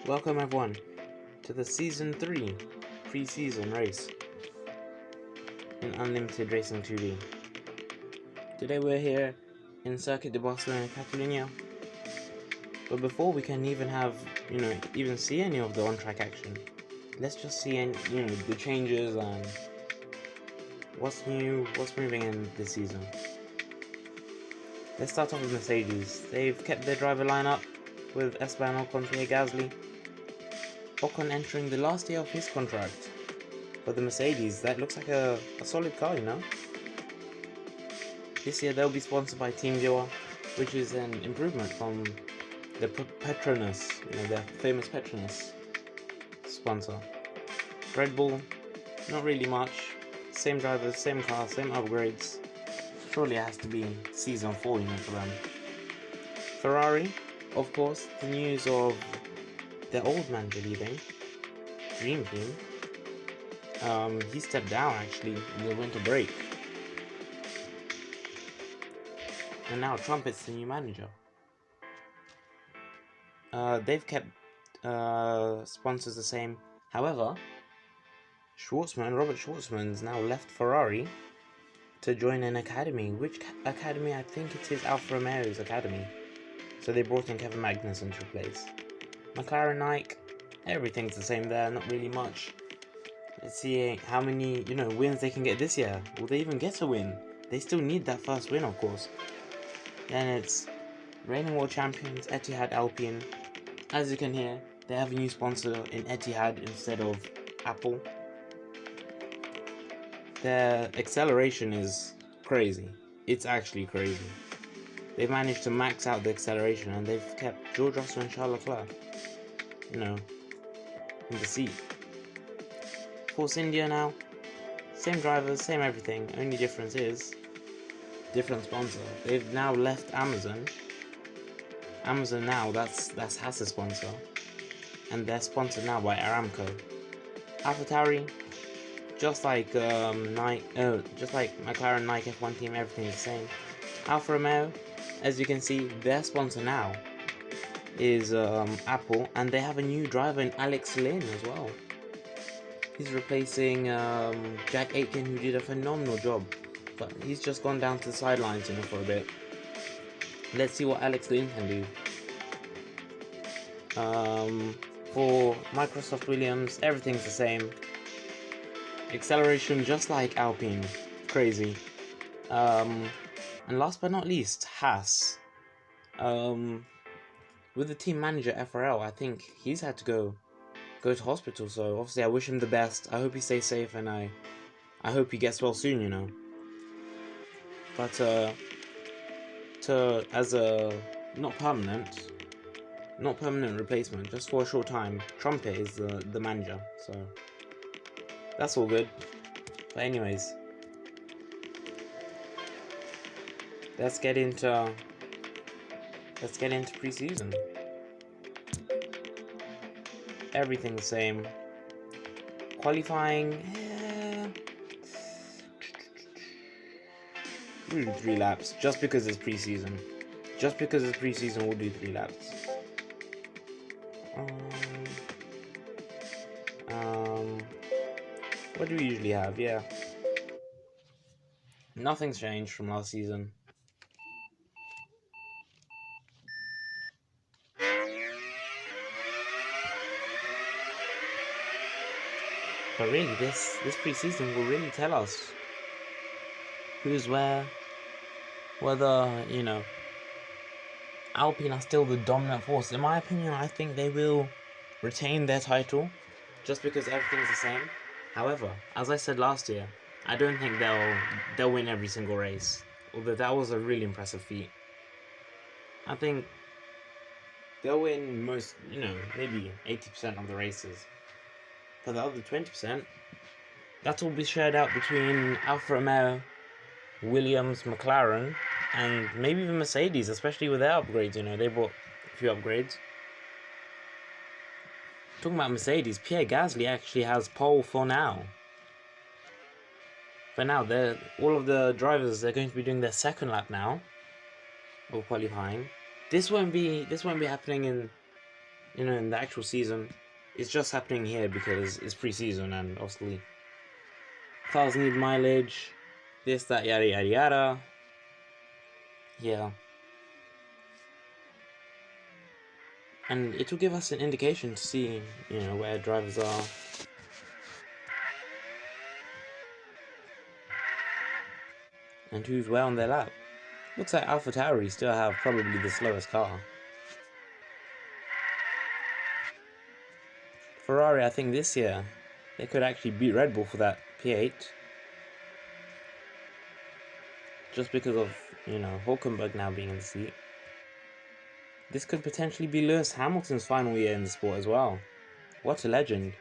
Welcome everyone to the Season 3 pre-season race in Unlimited Racing 2B. Today we're here in Circuit de Barcelona, Catalunya. But before we can even see any of the on-track action, let's just see the changes and what's new, what's moving in this season. Let's start off with Mercedes. They've kept their driver lineup with Esteban Ocon, Pierre Gasly. Ocon entering the last year of his contract for the Mercedes. That looks like a solid car, This year they'll be sponsored by Team Joa, which is an improvement from the Petronas, their famous Petronas sponsor. Red Bull, not really much. Same drivers, same car, same upgrades. Surely it has to be Season 4, for them. Ferrari, of course, the news of their old manager leaving, Dream Team. He stepped down actually in the winter break. And now Trumpet's the new manager. They've kept sponsors the same. However, Robert Schwartzman's now left Ferrari to join an academy. Which academy? I think it is Alfa Romeo's academy. So they brought in Kevin Magnussen to replace. McLaren, Nike, everything's the same there, not really much. Let's see how many, wins they can get this year. Will they even get a win? They still need that first win, of course. Then it's reigning world champions, Etihad Alpine. As you can hear, they have a new sponsor in Etihad instead of Apple. Their acceleration is crazy. It's actually crazy. They've managed to max out the acceleration and they've kept George Russell and Charles Leclerc, in the seat. Force India now, same drivers, same everything. Only difference is different sponsor. They've now left Amazon. Amazon now, that's Haas's sponsor, and they're sponsored now by Aramco. AlphaTauri, just like McLaren, Nike, F1 team, everything's the same. Alfa Romeo, as you can see, their sponsor now is Apple, and they have a new driver in Alex Lynn as well. He's replacing Jack Aitken, who did a phenomenal job, but he's just gone down to the sidelines for a bit. Let's see what Alex Lynn can do. For Microsoft Williams, everything's the same. Acceleration just like Alpine, crazy. And last but not least, Haas. With the team manager FRL, I think he's had to go to hospital. So obviously, I wish him the best. I hope he stays safe, and I hope he gets well soon. But as a not permanent replacement, just for a short time, Trumpet is the manager. So that's all good. But anyways, let's get into pre-season. Everything the same. Qualifying, we'll do 3 laps just because it's pre-season. We'll do 3 laps. What do we usually have? Yeah, nothing's changed from last season. But really, this pre-season will really tell us who's where, whether, Alpine are still the dominant force. In my opinion, I think they will retain their title just because everything's the same. However, as I said last year, I don't think they'll win every single race, although that was a really impressive feat. I think they'll win most, maybe 80% of the races. For the other 20%, that will be shared out between Alfa Romeo, Williams, McLaren, and maybe even Mercedes, especially with their upgrades. They brought a few upgrades. Talking about Mercedes, Pierre Gasly actually has pole for now. All of the drivers, they're going to be doing their second lap now of qualifying. This won't be happening in in the actual season. It's just happening here because it's pre-season and obviously cars need mileage, this, that, yada, yada, yada. Yeah. And it will give us an indication to see, where drivers are. And who's where on their lap. Looks like AlphaTauri still have probably the slowest car. Ferrari, I think this year, they could actually beat Red Bull for that P8. Just because of, Hulkenberg now being in the seat. This could potentially be Lewis Hamilton's final year in the sport as well. What a legend.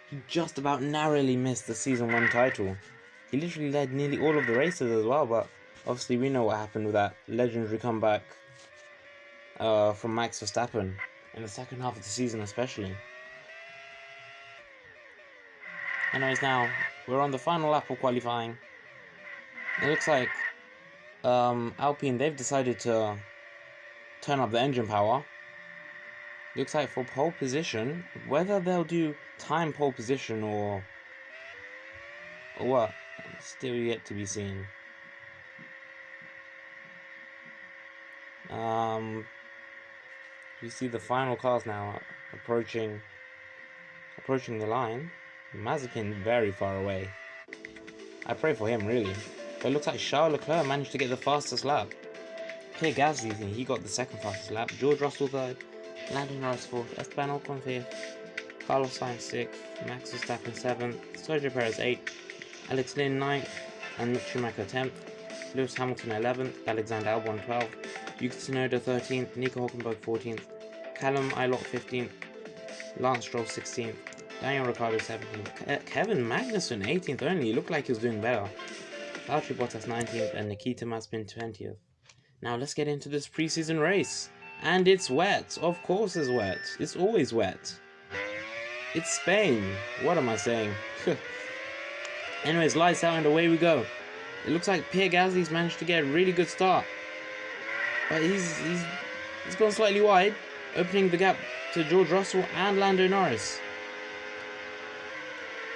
He just about narrowly missed the Season 1 title. He literally led nearly all of the races as well, but obviously we know what happened with that legendary comeback from Max Verstappen in the second half of the season especially. Anyways, now we're on the final lap of qualifying. It looks like Alpine, they've decided to turn up the engine power. Looks like for pole position, whether they'll do time pole position or what, still yet to be seen. You see the final cars now approaching the line. Mazepin very far away. I pray for him really. But it looks like Charles Leclerc managed to get the fastest lap. Pierre Gasly, he got the second fastest lap. George Russell third. Lando Norris fourth. Esteban Ocon fifth. Carlos Sainz sixth. Max Verstappen seventh. Sergio Perez eighth. Alex Lynn ninth. And Mick Schumacher 10th. Lewis Hamilton 11th. Alexander Albon 12th. Yuki Tsunoda 13th. Nico Hulkenberg 14th. Callum Ilott 15th. Lance Stroll 16th. Daniel Ricciardo 17th. Kevin Magnussen 18th only. He looked like he was doing better. Valtteri Bottas 19th and Nikita Mazepin 20th. Now let's get into this preseason race. And it's wet. Of course it's wet. It's always wet. It's Spain. What am I saying? Anyways, lights out and away we go. It looks like Pierre Gasly's managed to get a really good start. But he's gone slightly wide, opening the gap to George Russell and Lando Norris.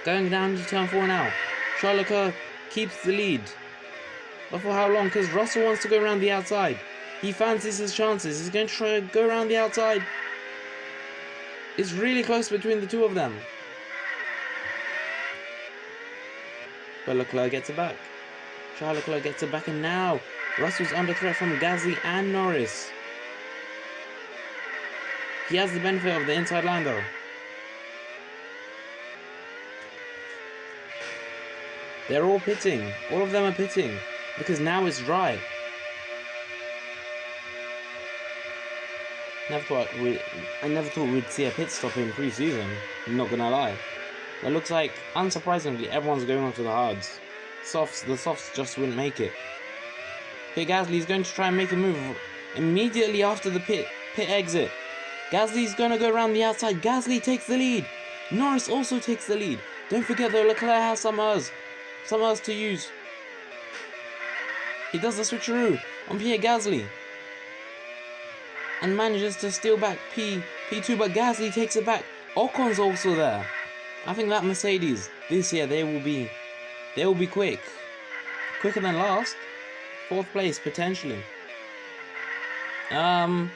Going down to turn 4 now. Charles Leclerc keeps the lead. But for how long? Because Russell wants to go around the outside. He fancies his chances. He's going to try to go around the outside. It's really close between the two of them. But Leclerc gets it back. Charles Leclerc gets it back, and now Russell's under threat from Gasly and Norris. He has the benefit of the inside line though. They're all pitting. All of them are pitting. Because now it's dry. I never thought we'd see a pit stop in pre-season. I'm not gonna lie. But it looks like, unsurprisingly, everyone's going onto the hards. The softs just wouldn't make it. Pierre Gasly is going to try and make a move immediately after the pit exit. Gasly's going to go around the outside. Gasly takes the lead. Norris also takes the lead. Don't forget though, Leclerc has some Rs to use. He does the switcheroo on Pierre Gasly and manages to steal back P2, but Gasly takes it back. Ocon's also there. I think that Mercedes this year they will be quicker than last. 4th place potentially. Lando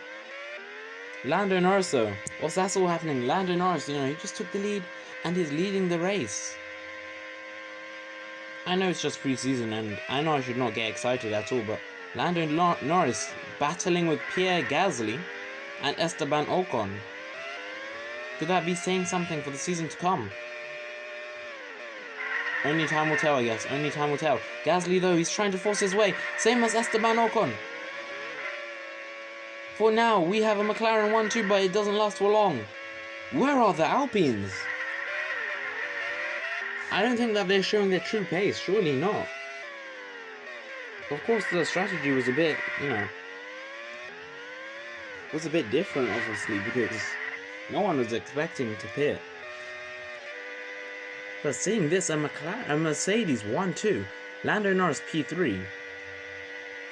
Norris though, whilst that's all happening, Lando Norris, he just took the lead and is leading the race. I know it's just pre-season and I know I should not get excited at all, but Lando Norris battling with Pierre Gasly and Esteban Ocon. Could that be saying something for the season to come? Only time will tell, I guess. Only time will tell. Gasly, though, he's trying to force his way. Same as Esteban Ocon. For now, we have a McLaren 1-2, but it doesn't last for long. Where are the Alpines? I don't think that they're showing their true pace. Surely not. Of course, the strategy was a bit, was a bit different, obviously, because no one was expecting to pit. But seeing this, a Mercedes 1-2, Lando Norris P3,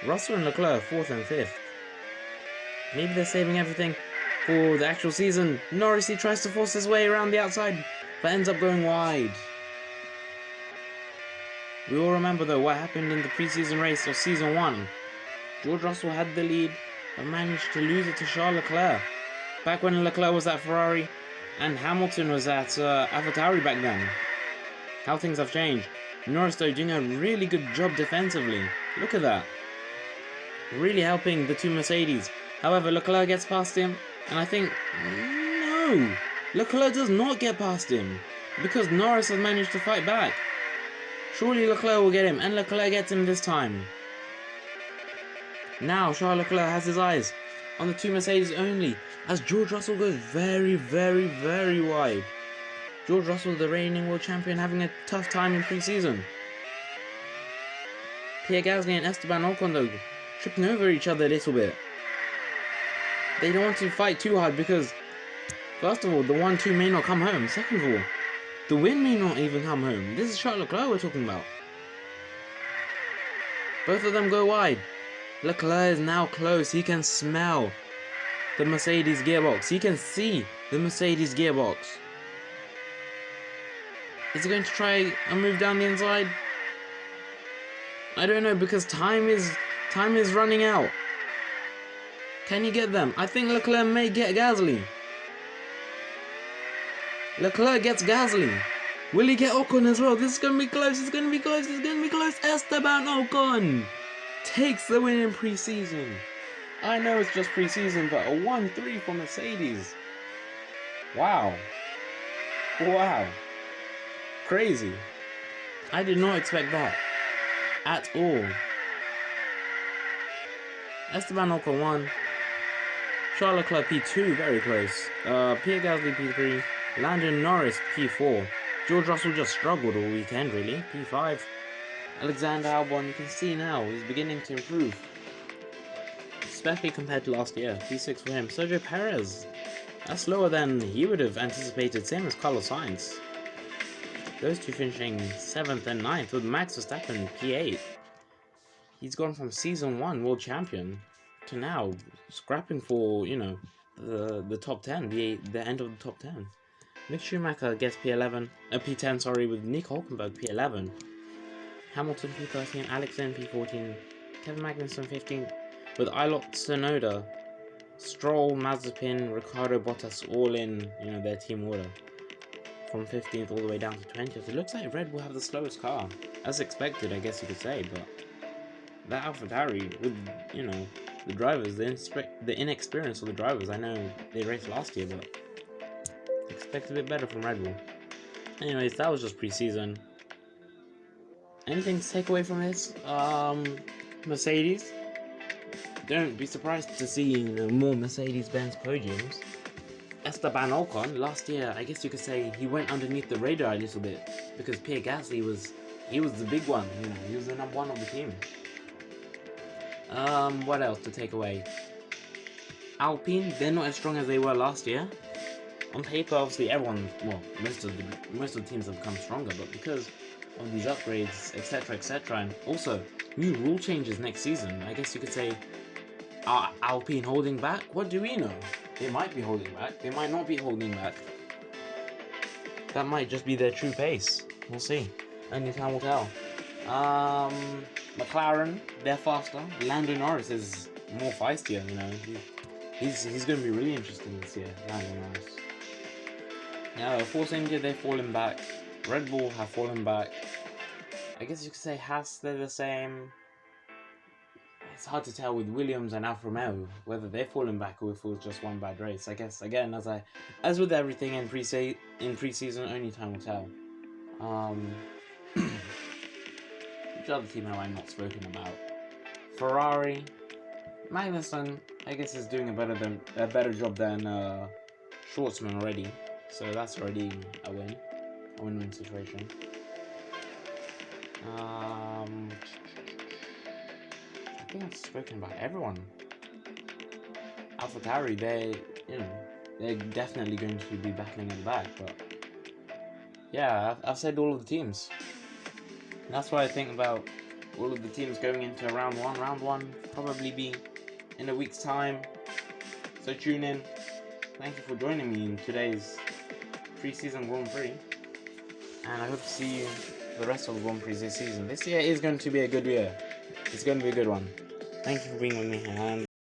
Russell and Leclerc 4th and 5th. Maybe they're saving everything. for the actual season. Norris, he tries to force his way around the outside, but ends up going wide. We all remember though what happened in the preseason race of season 1. George Russell had the lead, but managed to lose it to Charles Leclerc. Back when Leclerc was at Ferrari, and Hamilton was at AlphaTauri back then. How things have changed. Norris though doing a really good job defensively. Look at that. Really helping the two Mercedes. However, Leclerc gets past him, and I think, no, Leclerc does not get past him, because Norris has managed to fight back. Surely Leclerc will get him, and Leclerc gets him this time. Now Charles Leclerc has his eyes on the two Mercedes only, as George Russell goes very, very, very wide. George Russell, the reigning world champion, having a tough time in pre-season. Pierre Gasly and Esteban Ocon though, tripping over each other a little bit. They don't want to fight too hard because, first of all, the 1-2 may not come home. Second of all, the win may not even come home. This is Charles Leclerc we're talking about. Both of them go wide. Leclerc is now close. He can smell the Mercedes gearbox. He can see the Mercedes gearbox. Is he going to try and move down the inside? I don't know, because time is running out. Can he get them? I think Leclerc may get Gasly. Leclerc gets Gasly. Will he get Ocon as well? This is going to be close. It's going to be close. It's going to be close. Esteban Ocon takes the win in pre-season. I know it's just pre-season, but a 1-3 for Mercedes. Wow. Wow. Crazy. I did not expect that at all. Esteban Ocon 1. Charles Leclerc P2, very close. Pierre Gasly P3. Lando Norris P4. George Russell just struggled all weekend, really. P5. Alexander Albon, you can see now, he's beginning to improve. Especially compared to last year. P6 for him. Sergio Perez. That's lower than he would have anticipated. Same as Carlos Sainz. Those two finishing 7th and 9th, with Max Verstappen P8. He's gone from season 1 world champion to now scrapping for, you know, the top 10, the end of the top 10. Mick Schumacher gets P10, sorry, with Nico Hülkenberg P11. Hamilton P13, Alex Lynn P14, Kevin Magnussen 15th, with Ailot Tsunoda, Stroll, Mazepin, Ricardo Bottas all in, you know, their team order. From 15th all the way down to 20th. It looks like Red Bull have the slowest car. As expected, I guess you could say, but that AlphaTauri, with, you know, the drivers, the inexperience of the drivers, I know they raced last year, but expect a bit better from Red Bull. Anyways, that was just pre-season. Anything to take away from this? Mercedes. Don't be surprised to see, you know, more Mercedes-Benz podiums. Esteban Ocon, last year, I guess you could say he went underneath the radar a little bit because Pierre Gasly was the big one. You know, he was the number 1 of the team. What else to take away? Alpine, they're not as strong as they were last year. On paper, obviously, most of the teams have become stronger, but because of these upgrades, etc., and also new rule changes next season, I guess you could say, are Alpine holding back? What do we know? They might be holding back. They might not be holding back. That might just be their true pace. We'll see. Only time will tell. McLaren, they're faster. Lando Norris is more feistier, you know. He's going to be really interesting this year, Lando Norris. Now, Force India, they've fallen back. Red Bull have fallen back. I guess you could say Haas, they're the same. It's hard to tell with Williams and Alfa Romeo whether they've fallen back or if it was just one bad race. I guess, again, as with everything in pre-season, only time will tell. Which other team have I not spoken about? Ferrari. Magnussen, I guess, is doing a better job than Schwartzman already. So that's already a win-win situation. I think I've spoken about everyone. AlphaTauri, they're definitely going to be battling in the back, but yeah, I've said all of the teams. And that's what I think about all of the teams going into round one. Round one probably be in a week's time, so tune in. thank you for joining me in today's pre-season Grand Prix. And I hope to see you the rest of the Grand Prix this season. This year is going to be a good year. It's going to be a good one. Thank you for being with me, and